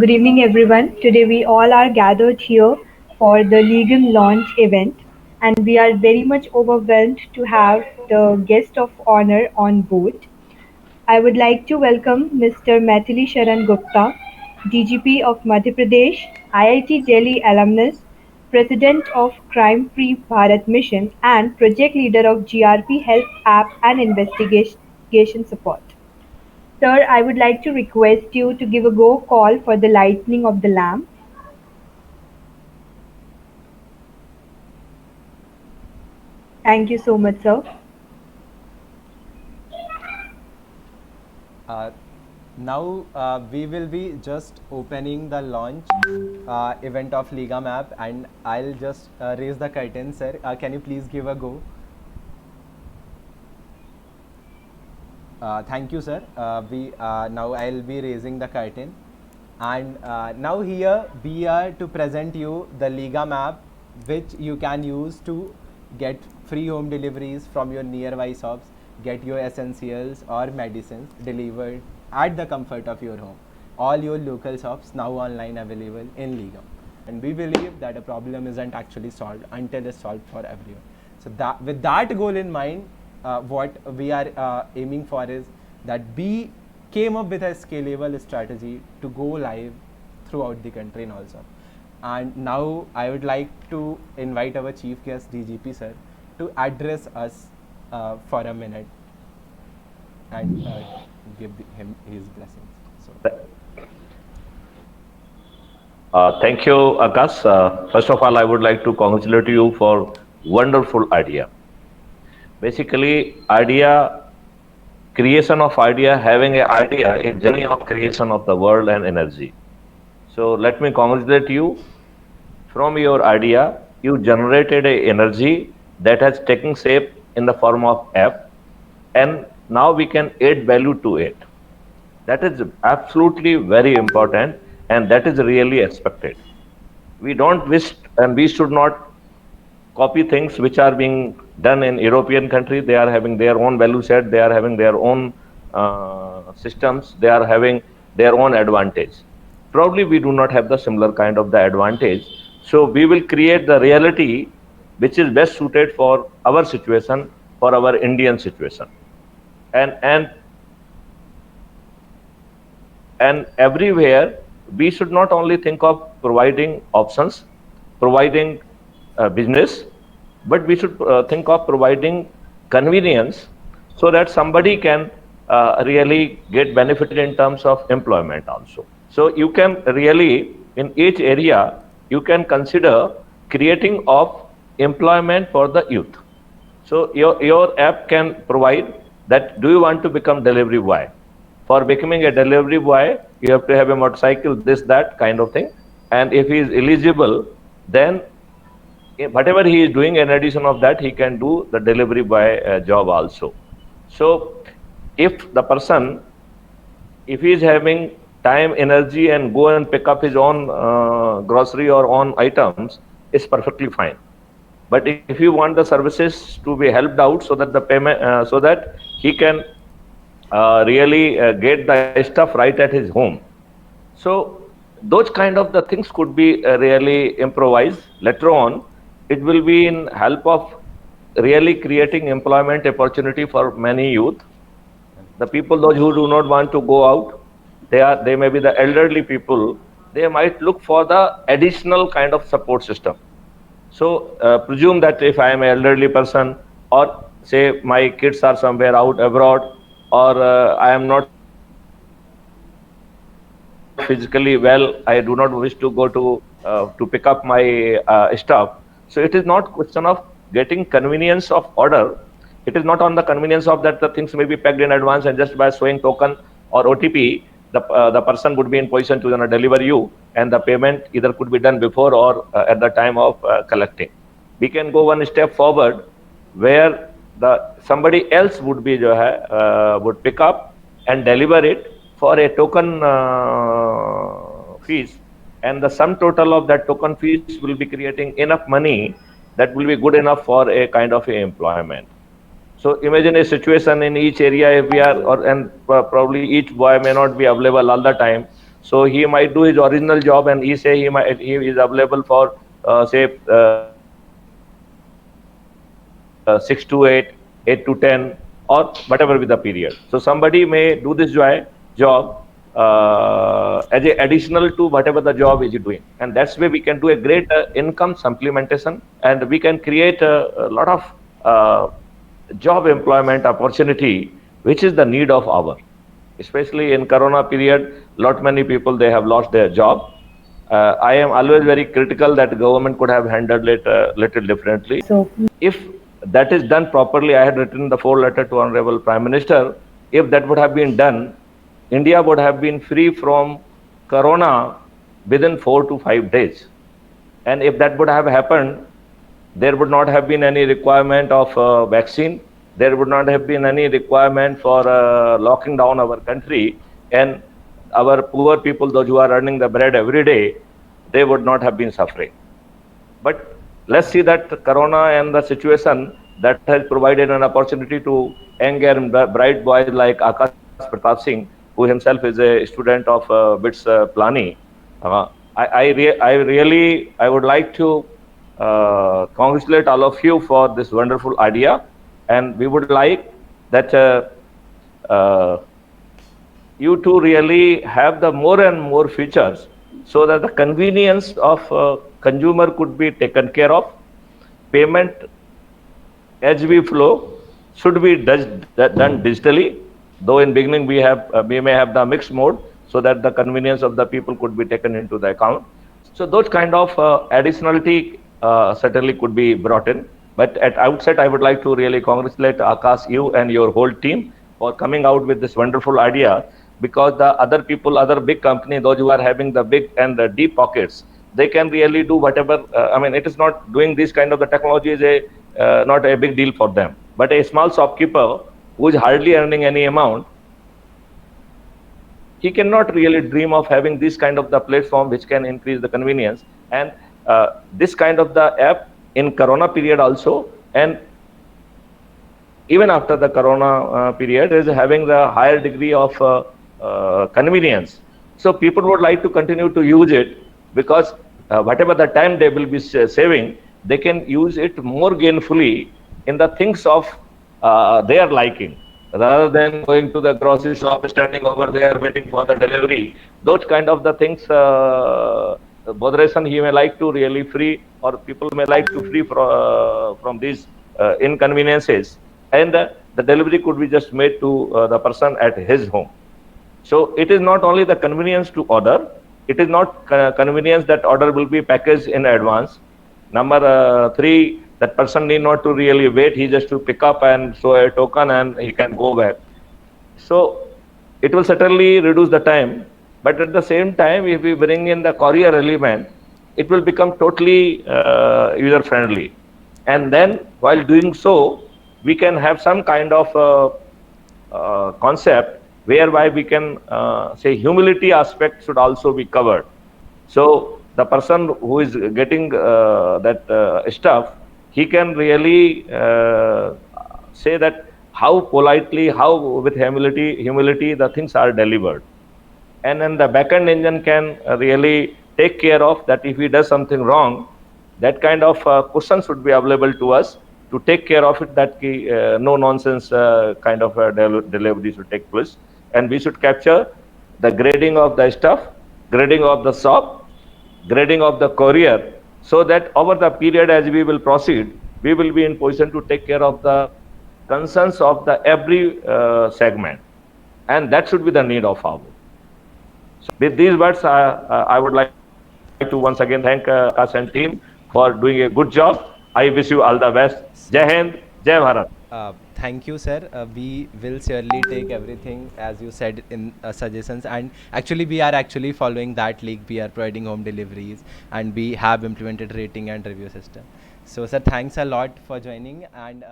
Good evening, everyone. Today we all are gathered here for the Legum launch event, and we are very much overwhelmed to have the guest of honor on board. I would like to welcome Mr. Maithili Sharan Gupta, DGP of Madhya Pradesh, IIT Delhi alumnus, President of Crime Free Bharat Mission, and Project Leader of GRP Health App and Investigation Support. Sir, I would like to request you to give a go call for the lightning of the lamp. Thank you so much, sir. Uh, now we will be just opening the launch event of Liga Map, and I'll just raise the curtain, sir. Can you please give a go? Thank you, sir. We Now I'll be raising the curtain, and now here we are to present you the Liga Map, which you can use to get free home deliveries from your nearby shops, get your essentials or medicines delivered at the comfort of your home. All your local shops now online available in Liga, and we believe that a problem isn't actually solved until it's solved for everyone. So that with that goal in mind, what we are aiming for is that we came up with a scalable strategy to go live throughout the country and also. And now I would like to invite our chief guest DGP sir to address us for a minute and give him his blessings. So. Thank you, Akash. First of all, I would like to congratulate you for wonderful idea. Basically, creation of idea, having an idea, a journey of creation of the world and energy. So let me congratulate you. From your idea, you generated a energy that has taken shape in the form of app, and now we can add value to it. That is absolutely very important, and that is really expected. We don't wish, and we should not copy things which are being done in European country. They are having their own value set, they are having their own systems, they are having their own advantage. Probably we do not have the similar kind of the advantage. So we will create the reality which is best suited for our situation, for our Indian situation. And everywhere we should not only think of providing options, providing business, but we should think of providing convenience so that somebody can really get benefited in terms of employment also. So you can really, in each area, you can consider creating of employment for the youth. So your app can provide that, do you want to become delivery boy? For becoming a delivery boy, you have to have a motorcycle, this, that kind of thing. And if he is eligible, then whatever he is doing in addition of that, he can do the delivery boy job also. So if the person, if he is having time, energy, and go and pick up his own grocery or own items, is perfectly fine. But if you want the services to be helped out so that the payment, so that he can really get the stuff right at his home. So those kind of the things could be really improvised. Later on, it will be in help of really creating employment opportunity for many youth. The people, those who do not want to go out, they may be the elderly people, they might look for the additional kind of support system. So presume that if I am an elderly person, or say my kids are somewhere out abroad, or I am not physically well, I do not wish to go to pick up my stuff. So it is not question of getting convenience of order. It is not on the convenience of that the things may be packed in advance, and just by showing token or OTP, the person would be in position to deliver you, and the payment either could be done before or at the time of collecting. We can go one step forward, where somebody else would be would pick up and deliver it for a token fees, and the sum total of that token fees will be creating enough money that will be good enough for a kind of employment. So imagine a situation in each area, if we are, and probably each boy may not be available all the time. So he might do his original job, and he is available for say 6 to 8, 8 to 10, or whatever with the period. So somebody may do this job as a additional to whatever the job is doing, and that's where we can do a great income supplementation, and we can create a lot of job employment opportunity, which is the need of our, especially in corona period, lot many people, they have lost their job. I am always very critical that government could have handled it little differently. So If that is done properly, I had written the 4 letter to Honorable Prime Minister. If that would have been done, India would have been free from corona within 4 to 5 days. And if that would have happened, there would not have been any requirement of vaccine. There would not have been any requirement for locking down our country, and our poor people, those who are earning the bread every day, they would not have been suffering. But let's see that corona and the situation that has provided an opportunity to young and bright boys like Akash Pratap Singh, who himself is a student of BITS Plani. I would like to congratulate all of you for this wonderful idea, and we would like that uh, you to really have the more and more features so that the convenience of consumer could be taken care of. Payment as we flow should be done digitally, though in beginning we may have the mixed mode so that the convenience of the people could be taken into the account. So those kind of additionality certainly could be brought in. But at outset, I would like to really congratulate Akash, you and your whole team for coming out with this wonderful idea, because the other people, other big companies, those who are having the big and the deep pockets, they can really do whatever. I mean, it is not doing this kind of the technology is not a big deal for them. But a small shopkeeper who is hardly earning any amount, he cannot really dream of having this kind of the platform which can increase the convenience. And this kind of the app in corona period also, and even after the corona period, is having the higher degree of convenience. So people would like to continue to use it, because whatever the time they will be saving, they can use it more gainfully in the things of their liking, rather than going to the grocery shop, standing over there waiting for the delivery. Those kind of the things, botheration he may like to really free, or people may like to free from these inconveniences, and the delivery could be just made to the person at his home. So it is not only the convenience to order, it is not convenience that order will be packaged in advance. Number 3, that person need not to really wait, he just to pick up and show a token and he can go back. So it will certainly reduce the time, but at the same time, if we bring in the courier element, it will become totally user friendly. And then while doing so, we can have some kind of concept whereby we can say humility aspect should also be covered. So the person who is getting that stuff, he can really say that how politely, how with humility the things are delivered. And then the backend engine can really take care of that. If he does something wrong, that kind of cushion should be available to us to take care of it, that no nonsense kind of delivery should take place. And we should capture the grading of the stuff, grading of the shop, grading of the courier, so that over the period as we will proceed, we will be in position to take care of the concerns of the every segment. And that should be the need of our. So with these words, I would like to once again thank us and team for doing a good job. I wish you all the best. Jai Hind, Jai Bharat. Thank you, sir. We will surely take everything as you said in suggestions, and actually we are actually following that league. We are providing home deliveries, and we have implemented rating and review system. So, sir, thanks a lot for joining. And